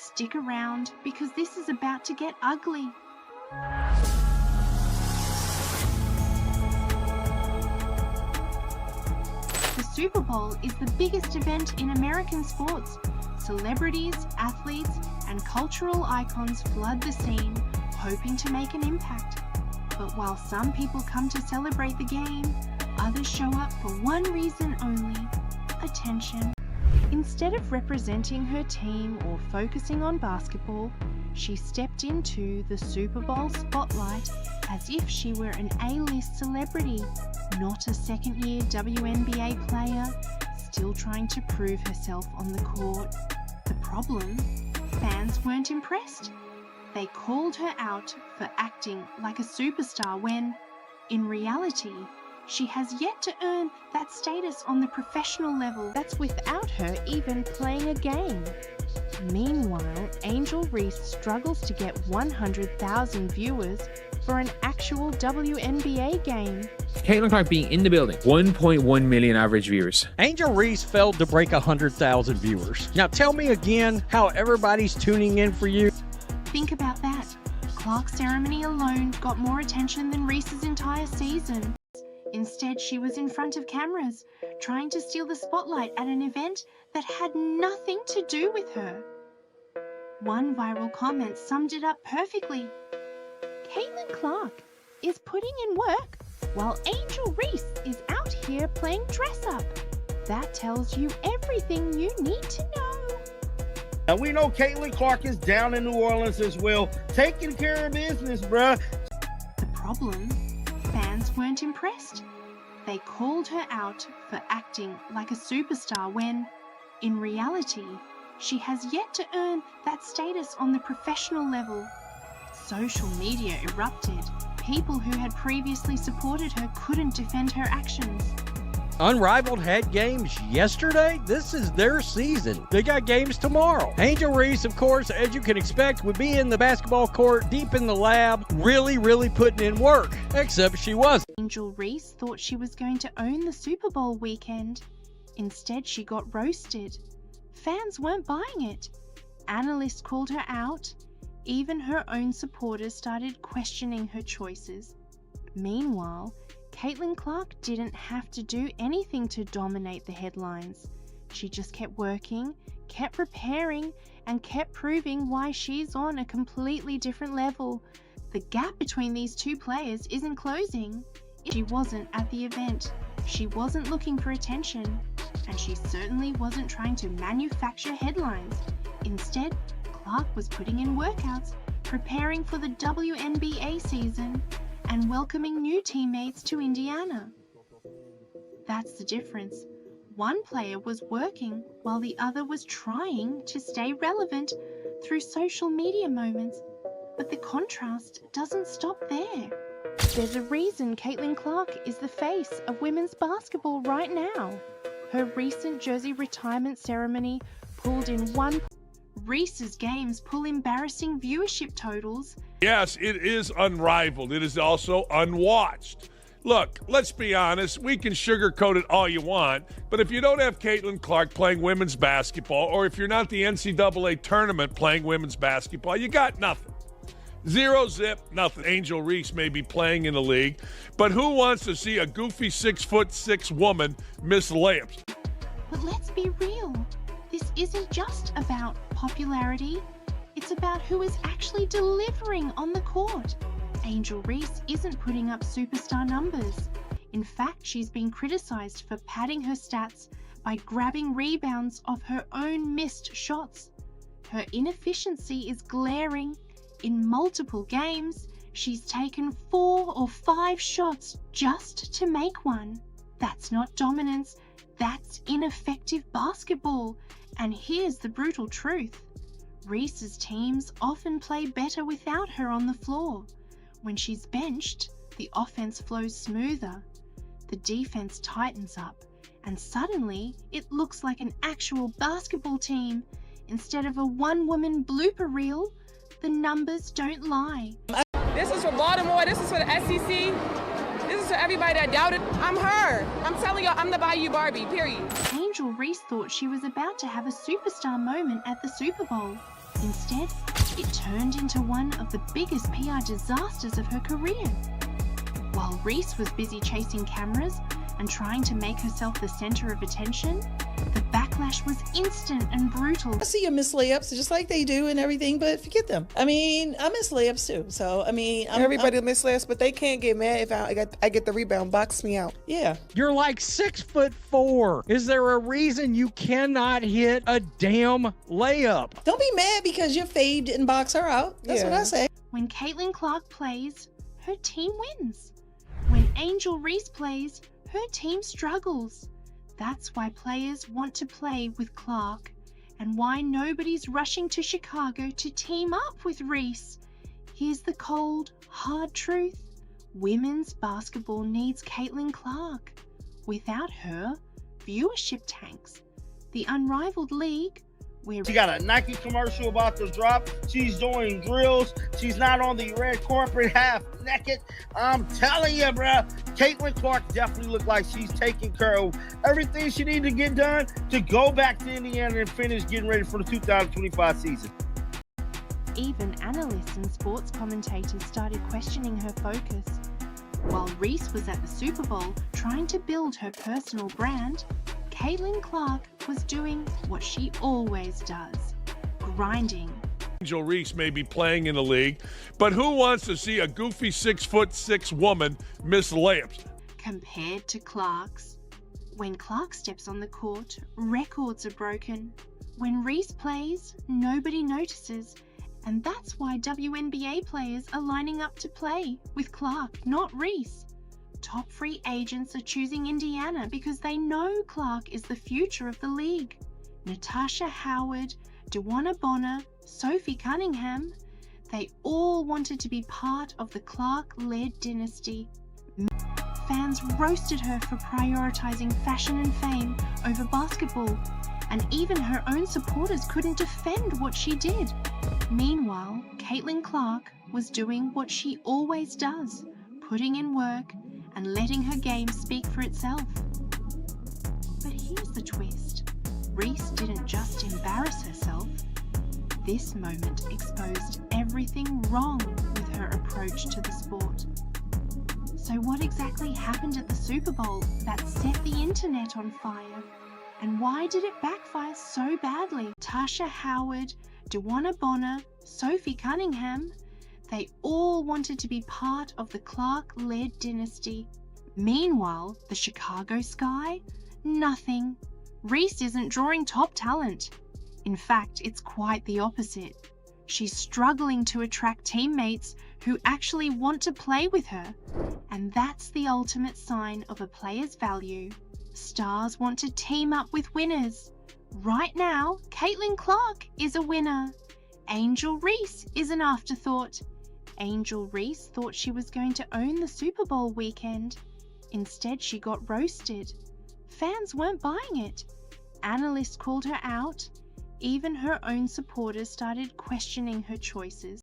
Stick around because this is about to get ugly. The Super Bowl is the biggest event in American sports. Celebrities, athletes, and cultural icons flood the scene, hoping to make an impact. But while some people come to celebrate the game, others show up for one reason only: attention. Instead of representing her team or focusing on basketball, she stepped into the Super Bowl spotlight as if she were an A-list celebrity, not a second-year WNBA player, still trying to prove herself on the court. The problem? Fans weren't impressed. They called her out for acting like a superstar when, in reality, she has yet to earn that status on the professional level. That's without her even playing a game. Meanwhile, Angel Reese struggles to get 100,000 viewers for an actual WNBA game. Caitlin Clark being in the building, 1.1 million average viewers. Angel Reese failed to break 100,000 viewers. Now tell me again how everybody's tuning in for you. Think about that. Clark's ceremony alone got more attention than Reese's entire season. Instead, she was in front of cameras, trying to steal the spotlight at an event that had nothing to do with her. One viral comment summed it up perfectly. Caitlin Clark is putting in work while Angel Reese is out here playing dress-up. That tells you everything you need to know. Now, we know Caitlin Clark is down in New Orleans as well, taking care of business, bruh. The problem? Fans weren't impressed. They called her out for acting like a superstar when, in reality, she has yet to earn that status on the professional level. Social media erupted. People who had previously supported her couldn't defend her actions. Unrivaled had games yesterday. This is their season. They got games tomorrow. Angel Reese, of course, as you can expect, would be in the basketball court, deep in the lab, really putting in work. Except she wasn't. Angel Reese thought she was going to own the Super Bowl weekend. Instead, she got roasted. Fans weren't buying it. Analysts called her out. Even her own supporters started questioning her choices. Meanwhile, Caitlin Clark didn't have to do anything to dominate the headlines. She just kept working, kept preparing, and kept proving why she's on a completely different level. The gap between these two players isn't closing. She wasn't at the event. She wasn't looking for attention. And she certainly wasn't trying to manufacture headlines. Instead, Clark was putting in workouts, preparing for the WNBA season, and welcoming new teammates to Indiana. That's the difference. One player was working while the other was trying to stay relevant through social media moments. But the contrast doesn't stop there. There's a reason Caitlin Clark is the face of women's basketball right now. Her recent jersey retirement ceremony pulled in one. Reese's games pull embarrassing viewership totals. Yes, it is unrivaled. It is also unwatched. Look, let's be honest. We can sugarcoat it all you want, but if you don't have Caitlin Clark playing women's basketball, or if you're not the NCAA tournament playing women's basketball, you got nothing. Zero zip, nothing. Angel Reese may be playing in the league, but who wants to see a goofy 6'6" woman miss layups? But let's be real. This isn't just about popularity. It's about who is actually delivering on the court. Angel Reese isn't putting up superstar numbers. In fact, she's been criticized for padding her stats by grabbing rebounds off her own missed shots. Her inefficiency is glaring. In multiple games, she's taken 4 or 5 shots just to make one. That's not dominance. That's ineffective basketball. And here's the brutal truth. Reese's teams often play better without her on the floor. When she's benched, the offense flows smoother. The defense tightens up, and suddenly it looks like an actual basketball team. Instead of a one-woman blooper reel, the numbers don't lie. This is for Baltimore. This is for the SEC. This is for everybody that doubted. I'm her. I'm telling y'all, I'm the Bayou Barbie, period. Angel Reese thought she was about to have a superstar moment at the Super Bowl. Instead, it turned into one of the biggest PR disasters of her career. While Reese was busy chasing cameras and trying to make herself the center of attention, the backlash was instant and brutal. I see you miss layups just like they do and everything, but forget them. I mean, I miss layups too. So, I mean, everybody miss layups, but they can't get mad if I get the rebound. Box me out. Yeah. You're like 6'4". Is there a reason you cannot hit a damn layup? Don't be mad because your fade didn't box her out. That's what I say. When Caitlin Clark plays, her team wins. When Angel Reese plays, her team struggles. That's why players want to play with Clark, and why nobody's rushing to Chicago to team up with Reese. Here's the cold, hard truth. Women's basketball needs Caitlin Clark. Without her, viewership tanks. The unrivaled league, where She got a Nike commercial about to drop. She's doing drills. She's not on the red carpet half naked. I'm telling you, bro, Caitlin Clark definitely looked like she's taking care of everything she needed to get done to go back to Indiana and finish getting ready for the 2025 season. even analysts and sports commentators started questioning her focus. While Reese was at the Super Bowl trying to build her personal brand, Caitlin Clark was doing what she always does, grinding. Angel Reese may be playing in the league, but who wants to see a goofy 6'6" woman miss layups? Compared to Clark's. When Clark steps on the court, records are broken. When Reese plays, nobody notices. And that's why WNBA players are lining up to play with Clark, not Reese. Top free agents are choosing Indiana because they know Clark is the future of the league. Natasha Howard, DeWanna Bonner, Sophie Cunningham, they all wanted to be part of the Clark-led dynasty. Fans roasted her for prioritizing fashion and fame over basketball, and even her own supporters couldn't defend what she did. Meanwhile, Caitlin Clark was doing what she always does, putting in work and letting her game speak for itself. But here's the twist. Reese didn't just embarrass herself. This moment exposed everything wrong with her approach to the sport. So what exactly happened at the Super Bowl that set the internet on fire? And why did it backfire so badly? Tasha Howard, DeWanna Bonner, Sophie Cunningham, they all wanted to be part of the Clark-led dynasty. Meanwhile, the Chicago Sky? Nothing. Reese isn't drawing top talent. In fact, it's quite the opposite. She's struggling to attract teammates who actually want to play with her. And that's the ultimate sign of a player's value. Stars want to team up with winners. Right now, Caitlin Clark is a winner. Angel Reese is an afterthought. Angel Reese thought she was going to own the Super Bowl weekend. Instead, she got roasted. Fans weren't buying it. Analysts called her out. Even her own supporters started questioning her choices.